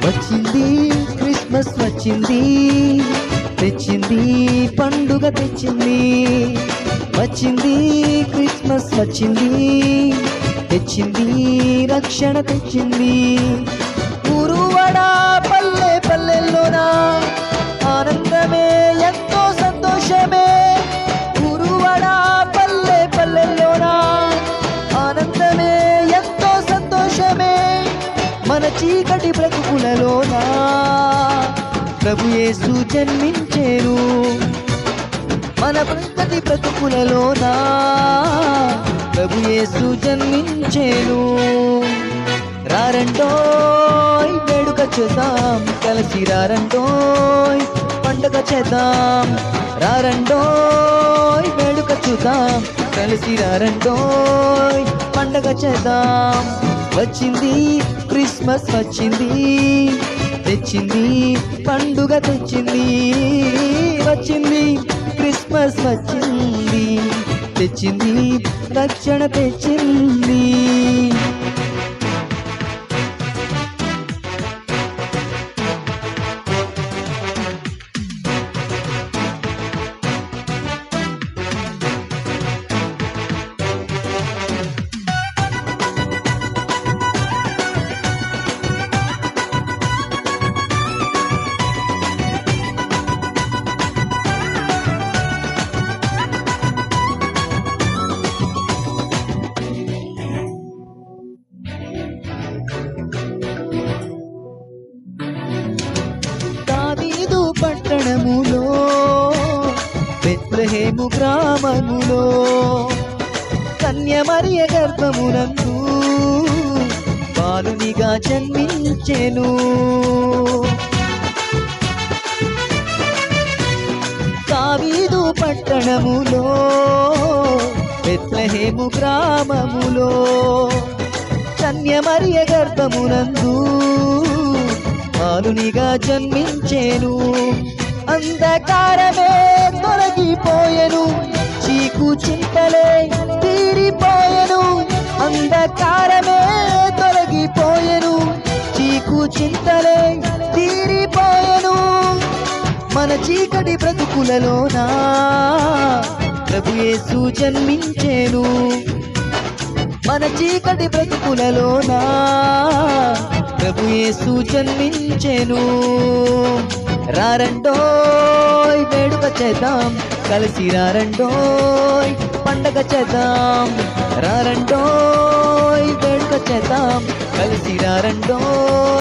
వచ్చింది క్రిస్మస్ వచ్చింది, తెచ్చింది పండుగ తెచ్చింది. వచ్చింది క్రిస్మస్ వచ్చింది, తెచ్చింది రక్షణ తెచ్చింది. ఊరువాడ పల్లె పల్లెల్లోన ఆనందమే ఎంతో సంతోషమే. ఊరువాడ పల్లె పల్లెల్లోన ఆనందమే ఎంతో సంతోషమే. మన చీకటి బ్రతుకులలోన ప్రభు యేసు జన్మించేను. మన చీకటి బ్రతుకులలోన ప్రభు యేసు జన్మించేను. రారండోయ్ వేడుక చేద్దాం, కలిసి రారండోయ్ పండుగ చేద్దాం. రారండోయ్ వేడుక చూద్దాం, కలిసి రారండోయ్ పండుగ చేద్దాం. వచ్చింది క్రిస్మస్ వచ్చింది, తెచ్చింది పండుగ తెచ్చింది. వచ్చింది క్రిస్మస్ వచ్చింది, తెచ్చింది రక్షణ తెచ్చింది. దావీదు పట్టణములో బెత్లెహేము గ్రామములో కన్య మరియ గర్భమునందు బాలునిగా జన్మించెను. దావీదు పట్టణములో బెత్లెహేము గ్రామములో కన్య మరియ గర్భమునందు బాలునిగా జన్మించేను. అంధకారమే తొలగిపోయెను, చీకు చింతలే తీరిపోయెను. అంధకారమే తొలగిపోయెను, చీకు చింతలే తీరిపోయెను. మన చీకటి బ్రతుకులలోన ప్రభు యేసు జన్మించేను. మన చీకటి బ్రతుకులలోన ప్రభు యేసు జన్మించెను. రారండోయ్ వేడుక చేద్దాం, కలిసి రారండోయ్ పండగ చేద్దాం. రారండోయ్ వేడుక చేద్దాం, కలిసి రారండోయ్.